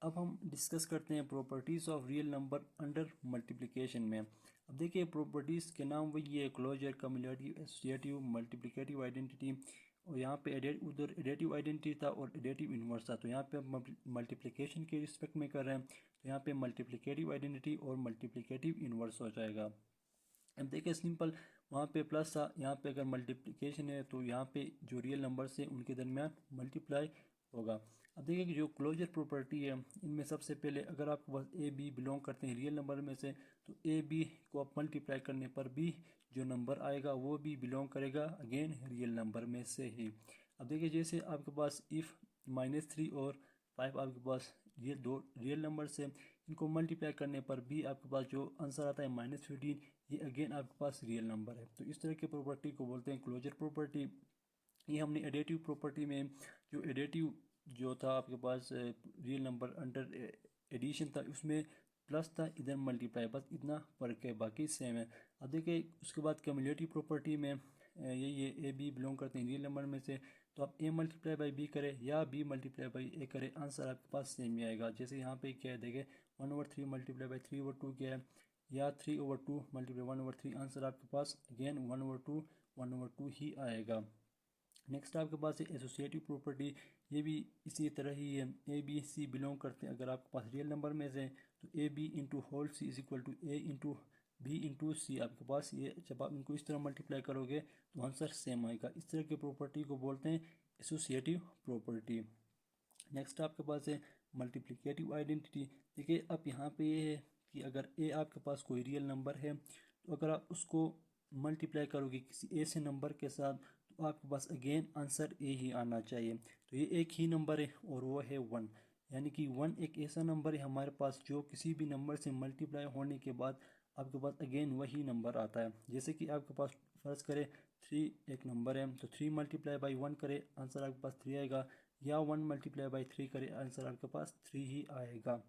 अब हम डिस्कस करते हैं properties of real number under multiplication में। अब देखिए प्रॉपर्टीज़ के नाम वही है, closure, commutative, associative, multiplicative identity. और यहाँ पे उधर एडेटिव आइडेंटिटी था और एडेटिव इन्वर्स था, तो यहाँ पे हम मल्टीप्लिकेशन के रिस्पेक्ट में कर रहे हैं, तो यहाँ पे मल्टीप्लिकेटिव आइडेंटिटी और मल्टीप्लिकेटिव इन्वर्स हो जाएगा। अब देखिए सिंपल, वहाँ पे प्लस था, यहाँ पे अगर मल्टीप्लिकेशन है तो यहाँ पे जो रियल नंबर्स है उनके दरमियान मल्टीप्लाई होगा। अब देखिए कि जो क्लोजर प्रॉपर्टी है इनमें सबसे पहले अगर आपके पास ए बी बिलोंग करते हैं रियल नंबर में से, तो ए बी को आप मल्टीप्लाई करने पर भी जो नंबर आएगा वो भी बिलोंग करेगा अगेन रियल नंबर में से ही। अब देखिए जैसे आपके पास इफ़ -3 और 5 आपके पास ये दो रियल नंबर्स है, इनको मल्टीप्लाई करने पर भी आपके पास जो आंसर आता है -15, ये अगेन आपके पास रियल नंबर है। तो इस तरह की प्रॉपर्टी को बोलते हैं क्लोजर प्रॉपर्टी। ये हमने एडेटिव प्रॉपर्टी में, जो एडेटिव जो था आपके पास रियल नंबर अंडर एडिशन था, उसमें प्लस था, इधर मल्टीप्लाई, बस इतना फ़र्क है, बाकी सेम है। अब देखिए उसके बाद कम्युलेटिव प्रॉपर्टी में यही है, ए बी बिलोंग करते हैं रियल नंबर में से, तो आप ए मल्टीप्लाई बाई बी करें या बी मल्टीप्लाई बाई ए करें, आंसर आपके पास सेम ही आएगा। जैसे यहाँ पे क्या है देखें, 1/3 मल्टीप्लाई बाई 3/2 क्या है, या 3/2 मल्टीप्लाई 1/3, आंसर आपके पास अगेन 1/2 ही आएगा। नेक्स्ट आपके पास है एसोसिएटिव प्रॉपर्टी। ये भी इसी तरह ही है, ए बी सी बिलोंग करते हैं अगर आपके पास रियल नंबर में से, तो A B into whole C is equal to A into B into C आपके पास, ये जब आप इनको इस तरह मल्टीप्लाई करोगे तो आंसर सेम आएगा। इस तरह की प्रॉपर्टी को बोलते हैं एसोसिएटिव प्रॉपर्टी। नेक्स्ट आपके पास है मल्टीप्लिकेटिव आइडेंटिटी। देखिए अब यहाँ पे ये है कि अगर ए आपके पास कोई रियल नंबर है, तो अगर आप उसको मल्टीप्लाई करोगे किसी ए से नंबर के साथ, तो आपके पास अगेन आंसर ए ही आना चाहिए। तो ये एक ही नंबर है और वो है 1, यानी कि 1 एक ऐसा नंबर है हमारे पास जो किसी भी नंबर से मल्टीप्लाई होने के बाद आपके पास अगेन वही नंबर आता है। जैसे कि आपके पास फर्ज करें 3 एक नंबर है, तो 3 मल्टीप्लाई बाई 1 करें, आंसर आपके पास 3 आएगा, या 1 मल्टीप्लाई बाई 3 करें, आंसर आपके पास 3 ही आएगा।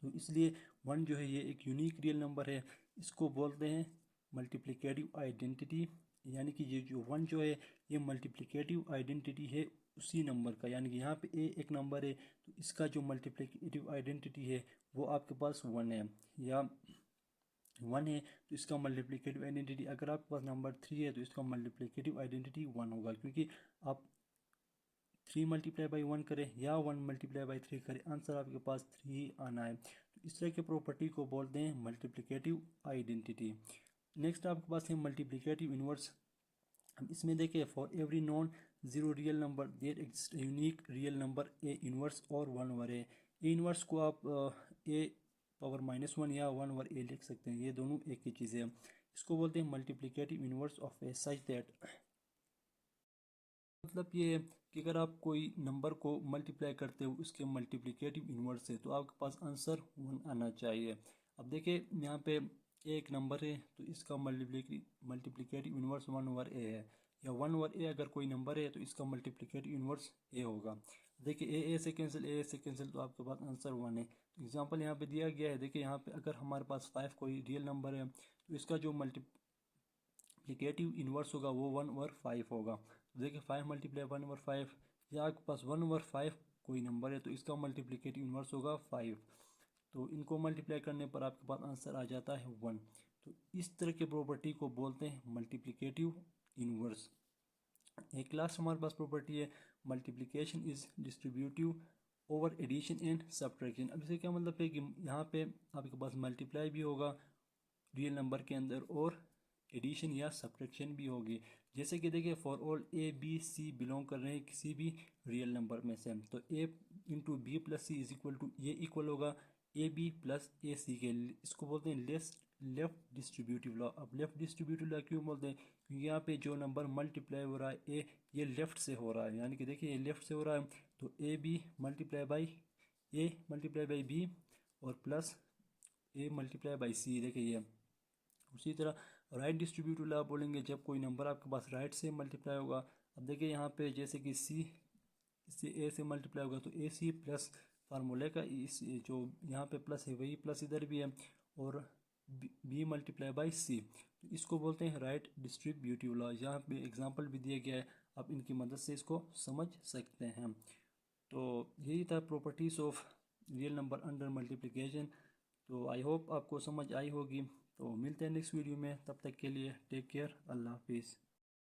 तो इसलिए 1 जो है ये एक यूनिक रियल नंबर है, इसको बोलते हैं मल्टीप्लिकेटिव आइडेंटिटी। यानी कि ये जो 1 जो है ये मल्टीप्लिकेटिव आइडेंटिटी है उसी नंबर का, यानी कि यहाँ पे ए एक नंबर है तो इसका जो मल्टीप्लिकेटिव आइडेंटिटी है वो आपके पास 1 है, या 1 है तो इसका मल्टीप्लिकेटिव आइडेंटिटी, अगर आपके पास नंबर 3 है तो इसका मल्टीप्लिकेटिव आइडेंटिटी 1 होगा, क्योंकि आप 3 मल्टीप्लाई बाई 1 करें या 1 मल्टीप्लाई बाई 3 करें, आंसर आपके पास 3 ही आना है। तो इस तरह की प्रॉपर्टी को बोलते हैं मल्टीप्लिकेटिव आइडेंटिटी। नेक्स्ट आपके पास है मल्टीप्लिकेटिव इन्वर्स। हम इसमें देखें, for every non zero real number there exist unique real number A inverse और 1 ओवर ए। ए इन्वर्स को आप ए पावर -1 या 1 ओवर ए लिख सकते हैं, ये दोनों एक ही चीज़ है। इसको बोलते हैं multiplicative inverse of A such that, मतलब ये है कि अगर आप कोई नंबर को मल्टीप्लाई करते हो उसके मल्टीप्लिकेटिव इन्वर्स से, तो आपके पास आंसर 1 आना चाहिए। अब देखिए यहाँ पे एक नंबर है तो इसका मल्टीप्लिकेटिव इन्वर्स 1 ओवर ए है, या 1 ओवर ए अगर कोई नंबर है तो इसका मल्टीप्लिकेटिव इन्वर्स ए होगा। देखिए ए से कैंसिल, ए से कैंसिल, तो आपके पास आंसर 1 है। तो एग्जांपल यहाँ पे दिया गया है, देखिए यहाँ पे अगर हमारे पास 5 कोई रियल नंबर है तो इसका जो मल्टीप्लिकेटिव इन्वर्स होगा वो 1 ओवर 5 होगा। तो देखिए 5 मल्टीप्लाई 1 ओवर 5, या आपके पास 1 ओवर 5 कोई नंबर है तो इसका मल्टीप्लिकेटिव इन्वर्स होगा 5। तो इनको मल्टीप्लाई करने पर आपके पास आंसर आ जाता है 1। तो इस तरह के प्रॉपर्टी को बोलते हैं मल्टीप्लिकेटिव इन्वर्स। एक लास्ट हमारे पास प्रॉपर्टी है multiplication is distributive over addition and subtraction. अब इससे क्या मतलब है कि यहाँ पे आपके पास मल्टीप्लाई भी होगा रियल नंबर के अंदर और एडिशन या सब्ट्रैक्शन भी होगी। जैसे कि देखिए for all A B C belong कर रहे हैं किसी भी रियल नंबर में से, तो A into B plus C is equal to ये इक्वल होगा ए बी प्लस ए सी के। इसको बोलते हैं लेफ्ट डिस्ट्रीब्यूटिव लॉ। अब लेफ्ट डिस्ट्रीब्यूटिव लॉ क्यों बोलते हैं, क्योंकि यहाँ पे जो नंबर मल्टीप्लाई हो रहा है ए, ये लेफ्ट से हो रहा है, यानी कि देखिए ये लेफ्ट से हो रहा है, तो A B multiply by A multiply by B और plus A multiply by C, देखिए ये। उसी तरह राइट डिस्ट्रीब्यूटिव लॉ बोलेंगे जब कोई नंबर आपके पास राइट से मल्टीप्लाई होगा। अब देखिए यहाँ पे जैसे कि सी इससे ए से मल्टीप्लाई होगा तो ए सी प्लस फार्मूले का इस जो यहाँ पे प्लस है वही प्लस इधर भी है, और बी मल्टीप्लाई बाई सी, तो इसको बोलते हैं राइट डिस्ट्रीब्यूटिव लॉ। यहाँ पे एग्जांपल भी दिया गया है, आप इनकी मदद से इसको समझ सकते हैं। तो यही था properties of real number under multiplication. तो आई होप आपको समझ आई होगी। तो मिलते हैं नेक्स्ट वीडियो में, तब तक के लिए टेक केयर, अल्लाह हाफिज़।